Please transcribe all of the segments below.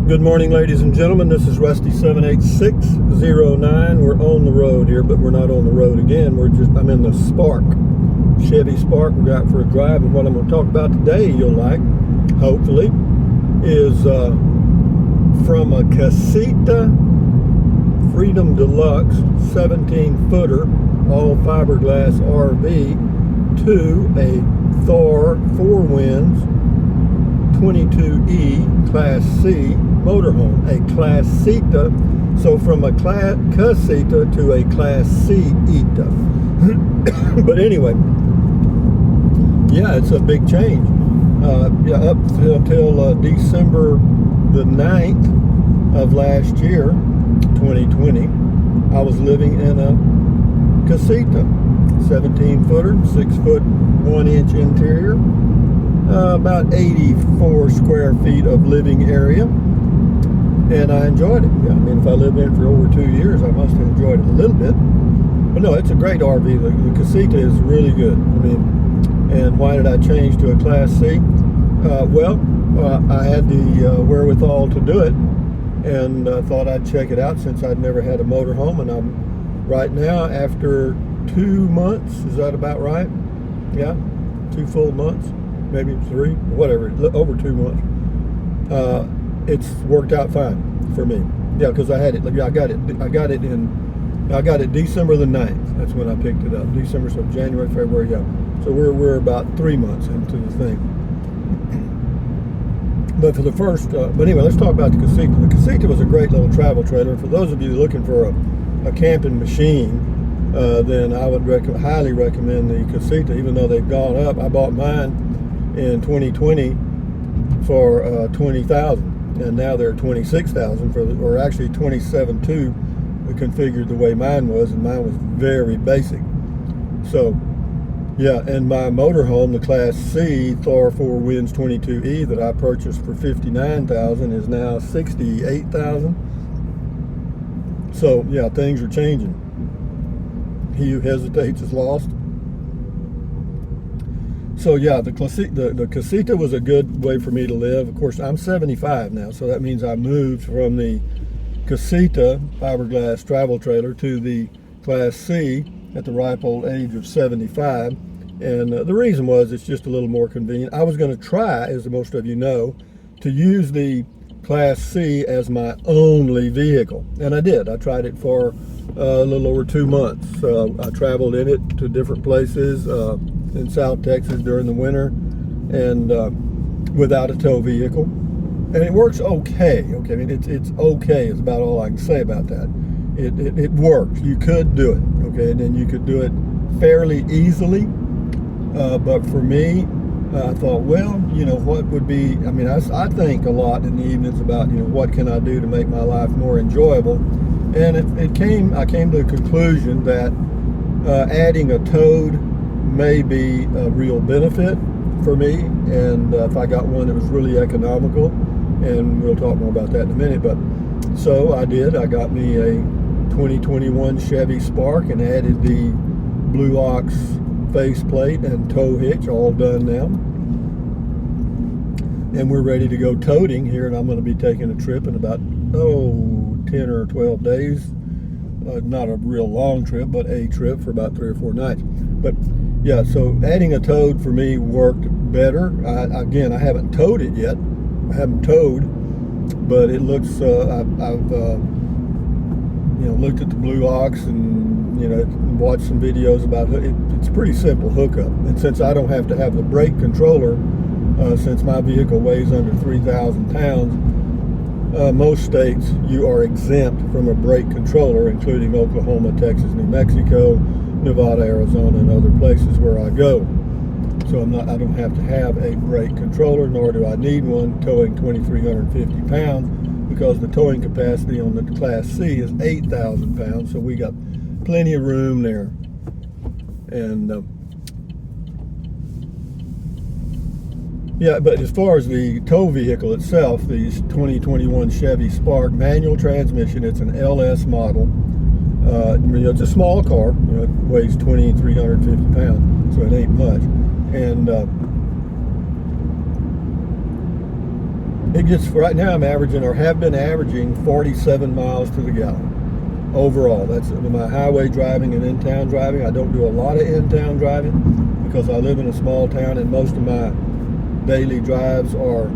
Good morning, ladies and gentlemen. This is Rusty 78609. We're on the road here, but we're not on the road again. I'm in the Spark, Chevy Spark. We're out for a drive, and what I'm going to talk about today, you'll like, hopefully, is from a CASITA Freedom Deluxe 17-footer all fiberglass RV to a Thor 4 Winds 22E Class C motorhome, a CASITA. So from a CASITA to a Class C ETA. But anyway, yeah, it's a big change. Up until December the 9th of last year, 2020, I was living in a CASITA, 17-footer, 6-foot 1-inch interior. About 84 square feet of living area, and I enjoyed it. I mean, if I lived in it for over 2 years, I must have enjoyed it a little bit. But no, it's a great RV. The CASITA is really good. I mean, and why did I change to a Class C? I had the wherewithal to do it, and thought I'd check it out since I'd never had a motorhome. And I'm right now, after 2 months, is that about right? Yeah, 2 full months. Maybe 3, whatever, over 2 months. It's worked out fine for me. Yeah, because I had it. I got it December the 9th. That's when I picked it up. December, so January, February, yeah. So we're about 3 months into the thing. But for the first, but anyway, let's talk about the CASITA. The CASITA was a great little travel trailer. For those of you looking for a camping machine, then I would highly recommend the CASITA, even though they've gone up. I bought mine in 2020 for $20,000, and now they're $26,000 or actually $27,200 configured the way mine was, and mine was very basic. So yeah, and my motorhome, the Class C Thor 4 Winds 22E that I purchased for $59,000 is now $68,000. So yeah, things are changing. He who hesitates is lost. So yeah, the CASITA was a good way for me to live. Of course, I'm 75 now, so that means I moved from the CASITA fiberglass travel trailer to the Class C at the ripe old age of 75. And the reason was it's just a little more convenient. I was going to try, as most of you know, to use the Class C as my only vehicle. And I did. I tried it for a little over 2 months. I traveled in it to different places in South Texas during the winter, and without a tow vehicle, and it works okay. I mean, it's okay is about all I can say about that. It works. You could do it, okay, and then you could do it fairly easily. But for me, I thought, well, you know, what would be? I mean, I think a lot in the evenings about, you know, what can I do to make my life more enjoyable, and I came to the conclusion that adding a towed may be a real benefit for me, and if I got one that was really economical, and we'll talk more about that in a minute. But so I did. I got me a 2021 Chevy Spark and added the Blue Ox faceplate and tow hitch, all done now, and we're ready to go toting here. And I'm going to be taking a trip in about 10 or 12 days. Not a real long trip, but a trip for about 3 or 4 nights. But yeah, so adding a towed for me worked better. Again, I haven't towed it yet. I haven't towed, but it looks. I've looked at the Blue Ox and watched some videos about it. It's a pretty simple hookup, and since I don't have to have the brake controller, since my vehicle weighs under 3,000 pounds. Most states you are exempt from a brake controller, including Oklahoma, Texas, New Mexico, Nevada, Arizona, and other places where I go. So I don't have to have a brake controller, nor do I need one towing 2,350 pounds, because the towing capacity on the Class C is 8,000 pounds. So we got plenty of room there. And yeah, but as far as the tow vehicle itself, the 2021 Chevy Spark manual transmission, it's an LS model. It's a small car. It weighs 2,350 pounds, so it ain't much. And it gets, right now I'm averaging, or have been averaging, 47 miles to the gallon overall. That's my highway driving and in-town driving. I don't do a lot of in-town driving because I live in a small town, and most of my daily drives are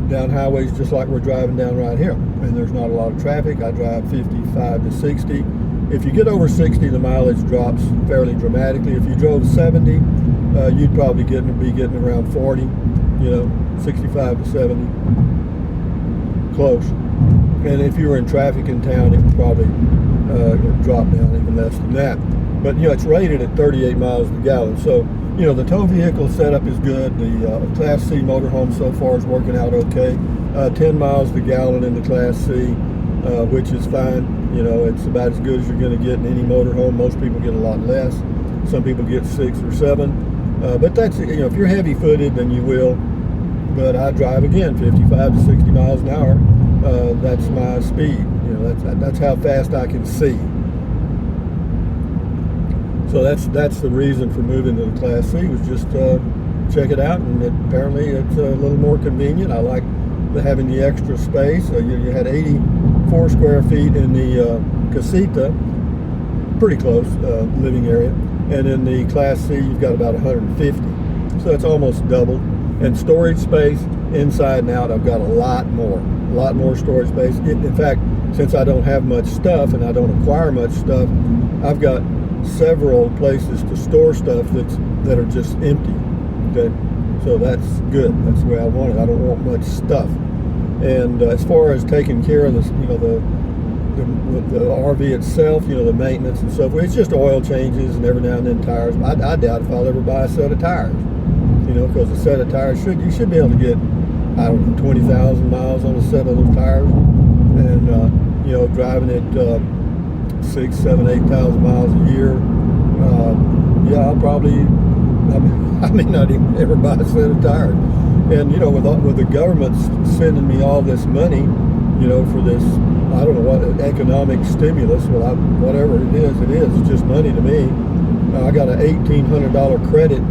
down highways just like we're driving down right here, and there's not a lot of traffic. I drive 55 to 60. If you get over 60, the mileage drops fairly dramatically. If you drove 70, you'd probably be getting around 40, 65 to 70, close. And if you were in traffic in town, it would probably drop down even less than that. But it's rated at 38 miles per gallon. So the tow vehicle setup is good. The Class C motorhome so far is working out okay. 10 miles per gallon in the Class C, which is fine. It's about as good as you're going to get in any motorhome. Most people get a lot less. Some people get 6 or 7. But that's, if you're heavy-footed, then you will. But I drive, again, 55 to 60 miles an hour. That's my speed. That's how fast I can see. So that's the reason for moving to the Class C, was just check it out, and apparently it's a little more convenient. I like having the extra space. You had 84 square feet in the CASITA, pretty close living area, and in the Class C you've got about 150. So it's almost double. And storage space inside and out, I've got a lot more storage space. In fact, since I don't have much stuff and I don't acquire much stuff, I've got several places to store stuff that are just empty. Okay, so that's good. That's the way I want it. I don't want much stuff. And as far as taking care of this, the RV itself, the maintenance and so forth, it's just oil changes and every now and then tires. I doubt if I'll ever buy a set of tires. Because a set of tires you should be able to get, 20,000 miles on a set of those tires, and driving it 6, 7, 8,000 miles a year. I'll probably, I may not even ever buy a set of tires. And with the government sending me all this money, for this, I don't know what, economic stimulus. Well, whatever it is, it's just money to me. I got an $1,800 credit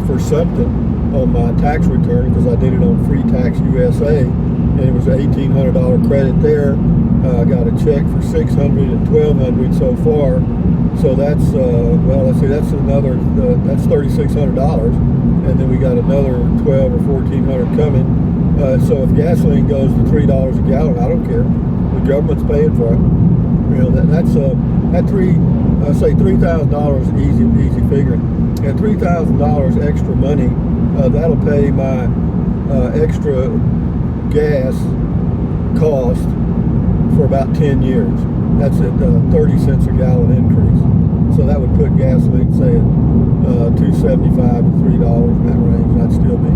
for something on my tax return, because I did it on Free Tax USA, and it was an $1,800 credit there. I got a check for $600 and $1,200 so far. So that's let's see, that's another that's $3,600, and then we got another $1,200 or $1,400 coming. So if gasoline goes to $3 a gallon, I don't care. The government's paying for it. That's say $3,000 easy figuring. At $3,000 extra money, that'll pay my extra gas cost for about 10 years. That's at 30 cents a gallon increase. So that would put gasoline, say, at $2.75 to $3 in that range. I'd still be,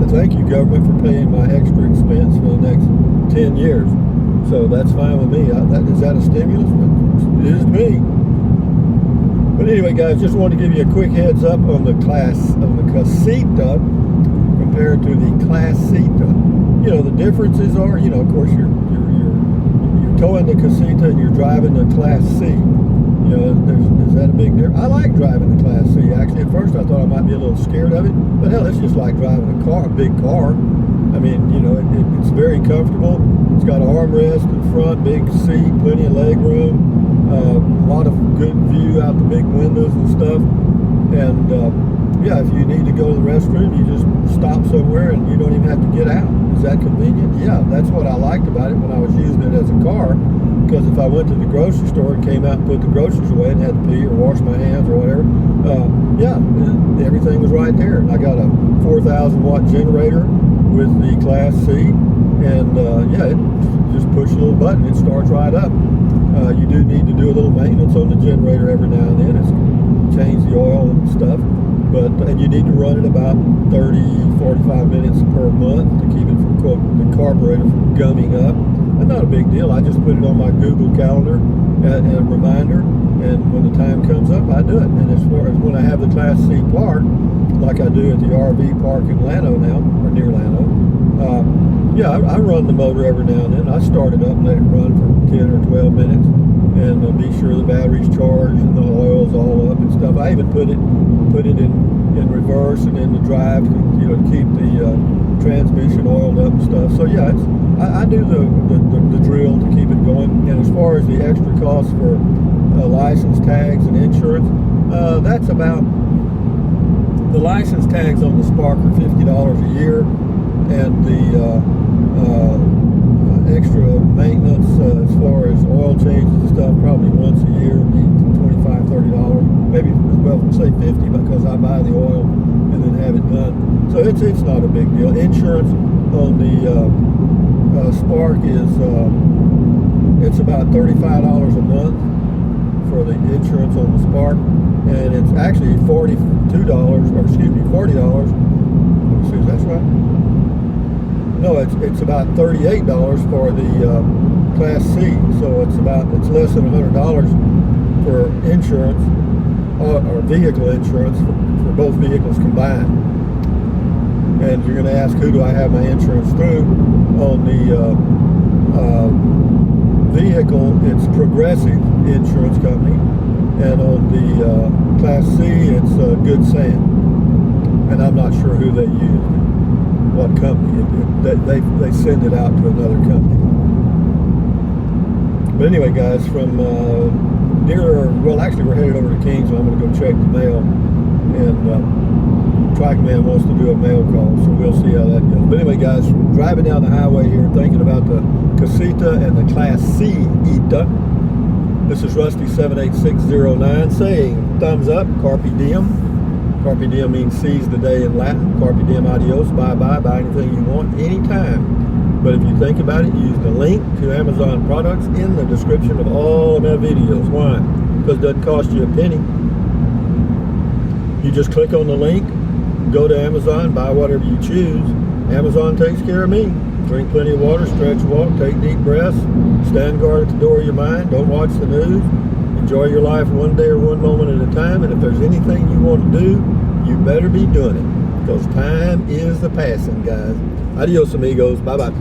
thank you, government, for paying my extra expense for the next 10 years. So that's fine with me. Is that a stimulus? It is to me. But anyway, guys, just wanted to give you a quick heads up on the CASITA compared to the CASITA. The differences are, of course, you're towing the CASITA and you're driving the Class C. Is that a big difference? I like driving the Class C. Actually, at first I thought I might be a little scared of it, but hell, it's just like driving a big car. I mean, it's very comfortable. It's got an armrest in front, big seat, plenty of leg room. A lot of good view out the big windows and stuff. And if you need to go to the restroom, you just stop somewhere and you don't even have to get out. Is that convenient? Yeah, that's what I liked about it when I was using it as a car. Because if I went to the grocery store and came out and put the groceries away and had to pee or wash my hands or whatever, everything was right there. And I got a 4,000 watt generator with the Class C, and it just push a little button, it starts right up. You do need to do a little maintenance on the generator every now and then. It's change the oil and stuff, and you need to run it about 30-45 minutes per month to keep it from, quote, the carburetor from gumming up. And not a big deal. I just put it on my Google Calendar as a reminder, and when the time comes up, I do it. And as far as when I have the Class C park, like I do at the RV park in Llano now, or near Llano, I run the motor every now and then. I start it up and let it run for 10 or 12 minutes, and be sure the battery's charged and the oil's all up and stuff. I even put it in in reverse and in the drive, to keep the transmission oiled up and stuff. So yeah, I do the drill to keep it going. And as far as the extra cost for license tags and insurance, that's about, the license tags on the Spark are $50 a year, and the extra maintenance as far as oil changes and stuff, probably once a year, be $25–30, maybe, well, say 50 because I buy the oil and then have it done. So it's not a big deal. Insurance on the Spark is it's about $35 a month for the insurance on the Spark, and it's actually $40. Let me see, is that right? No, it's about $38 for the Class C. So it's less than $100 for insurance or vehicle insurance for both vehicles combined. And you're going to ask, who do I have my insurance through? On the vehicle, it's Progressive Insurance Company, and on the Class C, it's Good Sam. And I'm not sure who they use, what company. They send it out to another company. But anyway, guys, from well, actually we're headed over to Kings, and I'm going to go check the mail, and TrackMan wants to do a mail call, so we'll see how that goes. But anyway, guys, from driving down the highway here, thinking about the CASITA and the Class C ITA, this is Rusty78609 saying thumbs up, carpe diem. Carpe diem means seize the day in Latin. Carpe diem, adios, bye-bye, buy anything you want, anytime. But if you think about it, use the link to Amazon products in the description of all of my videos. Why? Because it doesn't cost you a penny. You just click on the link, go to Amazon, buy whatever you choose. Amazon takes care of me. Drink plenty of water, stretch, walk, take deep breaths, stand guard at the door of your mind, don't watch the news. Enjoy your life one day or one moment at a time, and if there's anything you want to do, you better be doing it, because time is the passing, guys. Adios, amigos. Bye-bye.